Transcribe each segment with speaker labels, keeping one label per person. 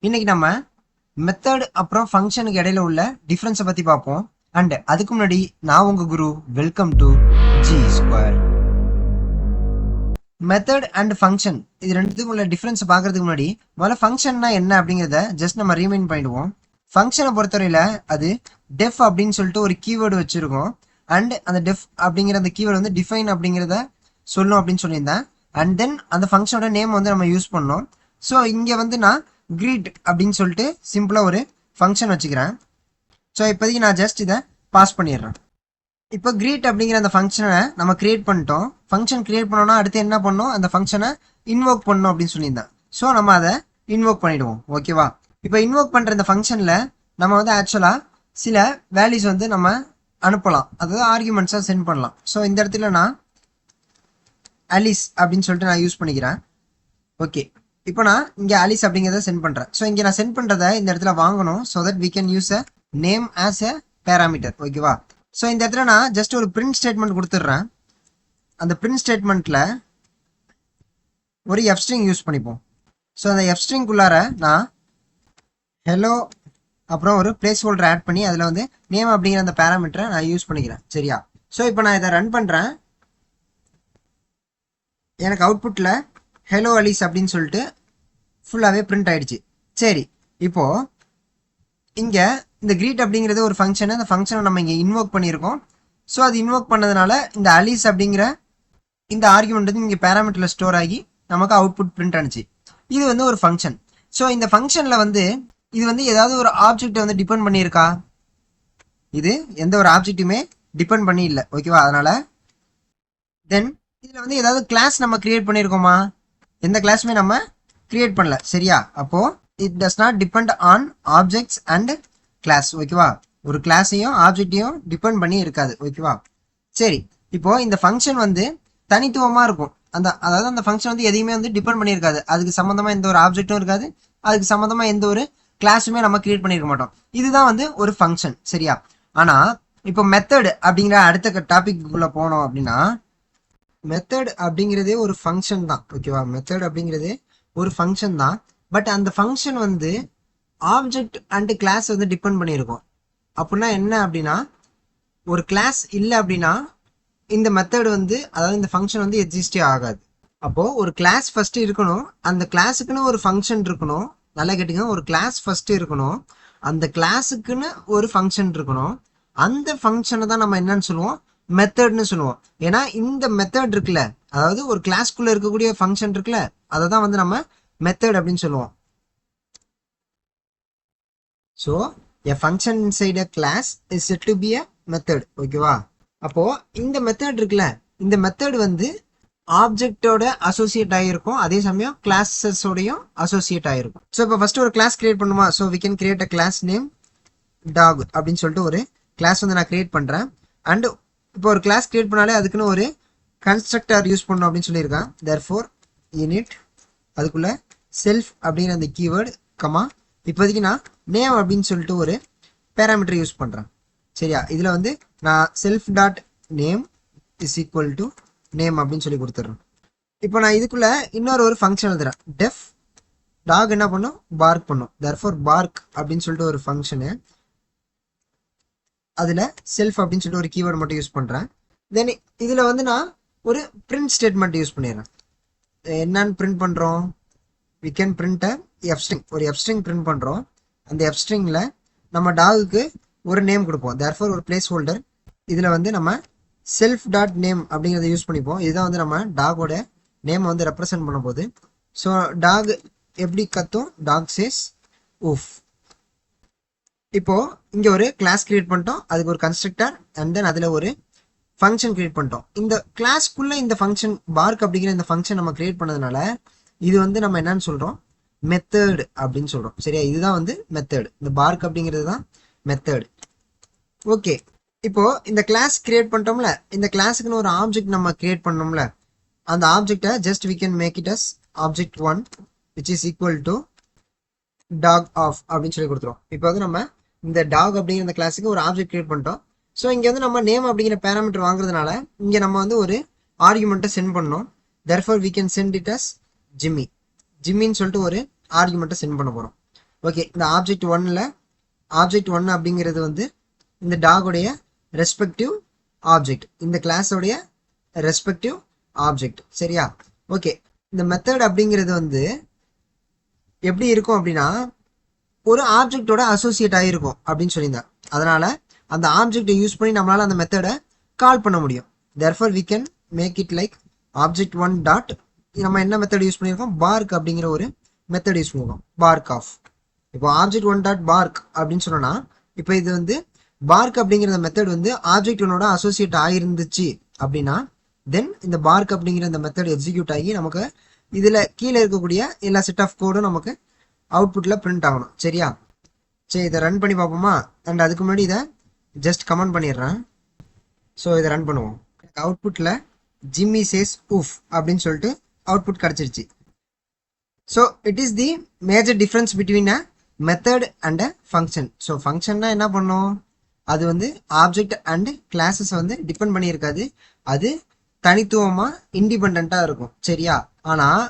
Speaker 1: இன்னைக்கு நம்ம மெத்தட் அப்புறம் ஃபங்க்ஷனுக்கு இடையில உள்ள டிஃபரன்ஸை பத்தி பார்ப்போம். அண்ட் அதுக்கு முன்னாடி நான் உங்க குரு. Welcome to G square. Method and function இது ரெண்டுத்துக்கும் உள்ள டிஃபரன்ஸ் பார்க்கறதுக்கு முன்னாடி முதல்ல ஃபங்க்ஷன்னா என்ன அப்படிங்கிறத ஜஸ்ட் நம்ம ரீமைண்ட் பண்ணிடுவோம். ஃபங்க்ஷனை பொறுத்தவரையில அது டெஃப் அப்படின்னு சொல்லிட்டு ஒரு கீவேர்டு வச்சிருக்கோம். அண்ட் அந்த டெஃப் அப்படிங்கிற அந்த கீவேர்டு வந்து டிஃபைன் அப்படிங்கிறத சொல்லணும் அப்படின்னு சொல்லியிருந்தேன். அண்ட் தென் அந்த ஃபங்க்ஷனோட நேம் வந்து நம்ம யூஸ் பண்ணோம். ஸோ இங்கே வந்து நான் greet அப்படின்னு சொல்லிட்டு சிம்பிளாக ஒரு ஃபங்க்ஷன் வச்சுக்கிறேன். ஸோ இப்போதைக்கு நான் ஜஸ்ட் இதை பாஸ் பண்ணிடுறேன். இப்போ greet அப்படிங்கிற அந்த ஃபங்க்ஷனை நம்ம கிரியேட் பண்ணிட்டோம். ஃபங்க்ஷன் கிரியேட் பண்ணோம்னா அடுத்து என்ன பண்ணோம், அந்த ஃபங்க்ஷனை இன்வோக் பண்ணணும் அப்படின்னு சொல்லியிருந்தேன். ஸோ நம்ம அதை இன்வோக் பண்ணிடுவோம். ஓகேவா? இப்போ இன்வோக் பண்ணுற இந்த ஃபங்க்ஷனில் நம்ம வந்து ஆக்சுவலாக சில வேல்யூஸ் வந்து நம்ம அனுப்பலாம், அதாவது ஆர்குமெண்ட்ஸாக சென்ட் பண்ணலாம். ஸோ இந்த இடத்துல நான் அலிஸ் அப்படின்னு சொல்லிட்டு நான் யூஸ் பண்ணிக்கிறேன். ஓகே, இப்போ நான் இங்கே அலிஸ் அப்படிங்கிறத சென்ட் பண்ணுறேன். ஸோ இங்கே நான் சென்ட் பண்ணுறத இந்த இடத்துல வாங்கணும். So that we can use a name as a parameter. ஓகேவா? ஸோ இந்த இடத்துல நான் ஜஸ்ட் ஒரு பிரிண்ட் ஸ்டேட்மெண்ட் கொடுத்துட்றேன். அந்த பிரிண்ட் ஸ்டேட்மெண்ட்டில் ஒரு எஃப் ஸ்ட்ரிங் யூஸ் பண்ணிப்போம். ஸோ அந்த எஃப் ஸ்ட்ரிங்குள்ளார நான் ஹலோ அப்புறம் ஒரு பிளேஸ் ஹோல்டர் ஆட் பண்ணி அதில் வந்து நேம் அப்படிங்கிற அந்த பேராமீட்டரை நான் யூஸ் பண்ணிக்கிறேன். சரியா? ஸோ இப்போ நான் இதை ரன் பண்ணுறேன். எனக்கு அவுட்புட்டில் ஹலோ அலிஸ் அப்படின்னு சொல்லிட்டு ஃபுல்லாகவே பிரிண்ட் ஆயிடுச்சு. சரி, இப்போ இங்கே இந்த greet அப்படிங்கிறது ஒரு ஃபங்க்ஷன். அந்த ஃபங்க்ஷனை நம்ம இங்கே இன்வோக் பண்ணியிருக்கோம். ஸோ அது இன்வோக் பண்ணதுனால இந்த அலிஸ் அப்படிங்கிற இந்த ஆர்குமெண்ட் வந்து இங்கே பேராமீட்டரில் ஸ்டோர் ஆகி நமக்கு அவுட்புட் பிரிண்ட் ஆனிச்சு. இது வந்து ஒரு ஃபங்க்ஷன். ஸோ இந்த ஃபங்க்ஷனில் வந்து இது வந்து ஏதாவது ஒரு ஆப்ஜெக்டை வந்து டிபெண்ட் பண்ணியிருக்கா? இது எந்த ஒரு ஆப்ஜெக்ட்டுமே டிபெண்ட் பண்ணி இல்லை. ஓகேவா? அதனால தென் இதில் வந்து ஏதாவது கிளாஸ் நம்ம கிரியேட் பண்ணியிருக்கோமா? எந்த கிளாஸுமே நம்ம கிரியேட் பண்ணல. சரியா? அப்போ it does not depend on objects and class. ஓகேவா? ஒரு கிளாஸையும் ஆப்ஜெக்டையும் டிபெண்ட் பண்ணி இருக்காது. ஓகேவா? சரி, இப்போ இந்த ஃபங்க்ஷன் வந்து தனித்துவமாக இருக்கும். அதாவது அந்த ஃபங்க்ஷன் வந்து எதையுமே வந்து டிபெண்ட் பண்ணியிருக்காது. அதுக்கு சம்மந்தமாக எந்த ஒரு ஆப்ஜெக்டும் இருக்காது. அதுக்கு சம்மந்தமாக எந்த ஒரு கிளாஸுமே நம்ம கிரியேட் பண்ணியிருக்க மாட்டோம். இதுதான் வந்து ஒரு ஃபங்க்ஷன். சரியா? ஆனால் இப்போ மெத்தட் அப்படிங்கிற அடுத்த டாபிக்குள்ளே போனோம் அப்படின்னா, மெத்தட் அப்படிங்கிறதே ஒரு ஃபங்க்ஷன் தான். ஓகேவா? மெத்தட் அப்படிங்கிறதே ஒரு ஃபங்க்ஷன் தான். பட் அந்த ஃபங்க்ஷன் வந்து ஆப்ஜெக்ட் அண்ட் கிளாஸ் வந்து டிபெண்ட் பண்ணியிருக்கோம். அப்படின்னா என்ன அப்படின்னா, ஒரு கிளாஸ் இல்லை அப்படின்னா இந்த மெத்தட் வந்து, அதாவது இந்த ஃபங்க்ஷன் வந்து எக்ஸிஸ்டே ஆகாது. அப்போது ஒரு கிளாஸ் ஃபஸ்ட்டு இருக்கணும், அந்த கிளாஸுக்குன்னு ஒரு ஃபங்க்ஷன் இருக்கணும். நல்லா கேட்டுங்க, ஒரு கிளாஸ் ஃபஸ்ட்டு இருக்கணும், அந்த கிளாஸுக்குன்னு ஒரு ஃபங்க்ஷன் இருக்கணும். அந்த ஃபங்க்ஷனை தான் நம்ம என்னன்னு சொல்லுவோம், மெத்தட்னு சொல்லுவோம். ஏன்னா இந்த மெத்தட் இருக்குல்ல, அதாவது ஒரு கிளாஸ்க்குள்ளே இருக்கக்கூடிய ஃபங்க்ஷன் இருக்குல்ல, அதை தான் வந்து நம்ம மெத்தட் அப்படின்னு சொல்லுவோம். So a function inside a class is set to be a method. ஓகேவா? அப்போ இந்த மெத்தட் இருக்குல்ல, இந்த மெத்தட் வந்து ஆப்ஜெக்டோட அசோசியேட் ஆகிருக்கும், அதே சமயம் கிளாஸஸோடையும் அசோசியேட் ஆகிருக்கும். ஸோ இப்போ ஃபர்ஸ்ட் ஒரு கிளாஸ் கிரியேட் பண்ணுமா? So we can create a class name dog அப்படின்னு சொல்லிட்டு ஒரு கிளாஸ் வந்து நான் கிரியேட் பண்ணுறேன். அண்ட் இப்போ ஒரு கிளாஸ் கிரியேட் பண்ணாலே அதுக்குன்னு ஒரு கன்ஸ்ட்ரக்டர் யூஸ் பண்ணணும் அப்படின்னு சொல்லியிருக்கேன். தேர்ஃபோர் இனிட் அதுக்குள்ள செல்ஃப் அப்படிங்கிற அந்த கீவேர்டு கமா இப்போதைக்கு நான் நேம் அப்படின்னு சொல்லிட்டு ஒரு பேராமீட்டர் யூஸ் பண்ணுறேன். சரியா? இதில் வந்து நான் self dot name is equal to name அப்படின்னு சொல்லி கொடுத்துட்றேன். இப்போ நான் இதுக்குள்ளே இன்னொரு ஒரு ஃபங்க்ஷன் எழுதுறேன். டெஃப் டாக் என்ன பண்ணும், பார்க் பண்ணும். தேர்ஃபோர் பார்க் அப்படின்னு சொல்லிட்டு ஒரு ஃபங்க்ஷனு, அதில் செல்ஃப் அப்படின்னு சொல்லிட்டு ஒரு கீவேர்டு மட்டும் யூஸ் பண்ணுறேன். தென் இதில் வந்து நான் ஒரு பிரிண்ட் ஸ்டேட்மெண்ட் யூஸ் பண்ணிடுறேன். என்னன்னு பிரிண்ட் பண்ணுறோம், we can print a f string. ஒரு எஃப் ஸ்ட்ரிங் பிரிண்ட் பண்ணுறோம். அந்த எஃப் ஸ்ட்ரிங்கில் நம்ம டாகுக்கு ஒரு நேம் கொடுப்போம். தேர்ஃபோர் ஒரு பிளேஸ் ஹோல்டர், இதில் வந்து நம்ம செல்ஃப் டாட் நேம் அப்படிங்கிறத யூஸ் பண்ணிப்போம். இதுதான் வந்து நம்ம டாகோட நேம் வந்து ரெப்ரசன்ட் பண்ண போது. ஸோ டாக் எப்படி கத்தும், டாக் சேஸ் ஊஃப். இப்போ இங்கே ஒரு கிளாஸ் கிரியேட் பண்ணிட்டோம், அதுக்கு ஒரு கன்ஸ்ட்ரக்டர் அண்ட் தென் அதில் ஒரு ஃபங்க்ஷன் கிரியேட் பண்ணிட்டோம். இந்த கிளாஸ்க்குள்ளே இந்த ஃபங்க்ஷன் பார்க் அப்படிங்கிற இந்த ஃபங்க்ஷன் நம்ம கிரியேட் பண்ணதுனால இது வந்து நம்ம என்னன்னு சொல்கிறோம், மெத்தட் அப்படின்னு சொல்கிறோம். சரியா? இதுதான் வந்து மெத்தட். இந்த பார்க் அப்படிங்கிறது தான் மெத்தட். ஓகே, இப்போ இந்த கிளாஸ் கிரியேட் பண்ணிட்டோம்ல, இந்த கிளாஸுக்குன்னு ஒரு ஆப்ஜெக்ட் நம்ம கிரியேட் பண்ணோம்ல, அந்த ஆப்ஜெக்டை just we can make it as object 1 which is equal to dog of அப்படின்னு சொல்லி கொடுத்துருவோம். இப்போ வந்து நம்ம இந்த டாக் அப்படிங்கிற இந்த கிளாஸுக்கு ஒரு ஆப்ஜெக்ட் கிரியேட் பண்ணிட்டோம். ஸோ இங்கே வந்து நம்ம நேம் அப்படிங்கிற பேராமீட்டர் வாங்குறதுனால இங்கே நம்ம வந்து ஒரு ஆர்குமெண்ட்டை சென்ட் பண்ணோம். Therefore we can send it as Jimmy. ஜிம்மின்னு சொல்லிட்டு ஒரு ஆர்குமெண்ட்டை சென்ட் பண்ண போகிறோம். ஓகே, இந்த ஆப்ஜெக்ட் ஒன்னில் ஆப்ஜெக்ட் ஒன் அப்படிங்கிறது வந்து இந்த டாகுடைய ரெஸ்பெக்டிவ் ஆப்ஜெக்ட், இந்த கிளாஸோடைய ரெஸ்பெக்டிவ் ஆப்ஜெக்ட். சரியா? ஓகே, இந்த மெத்தட் அப்படிங்கிறது வந்து எப்படி இருக்கும் அப்படின்னா ஒரு ஆப்ஜெக்டோட அசோசியேட் ஆகிருக்கும் அப்படின்னு சொல்லியிருந்தேன். அதனால அந்த ஆப்ஜெக்டை யூஸ் பண்ணி நம்மளால அந்த மெத்தடை கால் பண்ண முடியும். therefore we can make it like object one dot நம்ம என்ன மெத்தட் யூஸ் பண்ணியிருக்கோம், பார்க் அப்படிங்கிற ஒரு மெத்தட் யூஸ் பண்ணியிருக்கோம், பார்க் ஆஃப். இப்போ ஆப்ஜெக்ட் ஒன் டாட் பார்க் அப்படின்னு சொன்னோன்னா இப்போ இது வந்து பார்க் அப்படிங்கிற மெத்தட் வந்து ஆப்ஜெக்ட் ஒன்னோட அசோசியேட் ஆகிருந்துச்சு அப்படின்னா தென் இந்த பார்க் அப்படிங்கிற இந்த மெத்தட் எக்ஸிக்யூட் ஆகி நமக்கு இதில் கீழே இருக்கக்கூடிய எல்லா செட் ஆஃப் கோடும் நமக்கு அவுட்புட்டில் பிரிண்ட் ஆகணும். சரியா? சரி, இதை ரன் பண்ணி பார்ப்போமா? அண்ட் அதுக்கு முன்னாடி இதை ஜஸ்ட் கமெண்ட் பண்ணிடுறேன். ஸோ இதை ரன் பண்ணுவோம். அவுட்புட்டில் ஜிம்மி சேஸ் ஊஃப் அப்படின்னு சொல்லிட்டு அவுட்புட் கிடச்சிருச்சு. So it is the major difference between a method and a function. So ஃபங்க்ஷன்னா என்ன பண்ணும், அது வந்து ஆப்ஜெக்ட் அண்ட் கிளாஸஸ் வந்து டிபெண்ட் பண்ணியிருக்காது, அது தனித்துவமாக இண்டிபெண்ட்டாக இருக்கும். சரியா? ஆனால்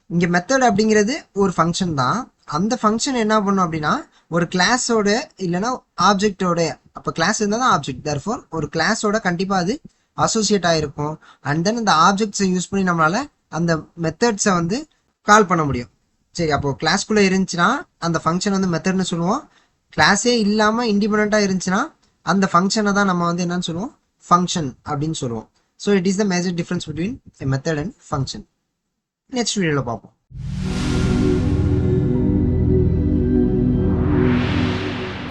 Speaker 1: இங்கே மெத்தட் அப்படிங்கிறது ஒரு ஃபங்க்ஷன் தான். அந்த ஃபங்க்ஷன் என்ன பண்ணும் அப்படின்னா ஒரு கிளாஸோட இல்லைன்னா ஆப்ஜெக்டோட, அப்போ கிளாஸ் இருந்தால் தான் ஆப்ஜெக்ட், therefore ஒரு கிளாஸோட கண்டிப்பாக அது அசோசியேட் ஆகிருக்கும். அண்ட் தென் இந்த ஆப்ஜெக்ட்ஸை யூஸ் பண்ணி நம்மளால அந்த மெத்தட்ஸை வந்து கால் பண்ண முடியும். சரி, அப்போ கிளாஸ்குள்ளே இருந்துச்சுன்னா அந்த ஃபங்க்ஷன் வந்து மெத்தட்னு சொல்லுவோம். கிளாஸே இல்லாமல் இண்டிபெண்ட்டாக இருந்துச்சுன்னா அந்த ஃபங்க்ஷனை தான் நம்ம வந்து என்னன்னு சொல்லுவோம், ஃபங்க்ஷன் அப்படின்னு சொல்லுவோம். So it is the major difference between a method and function. Next வீடியோவில் பார்ப்போம்.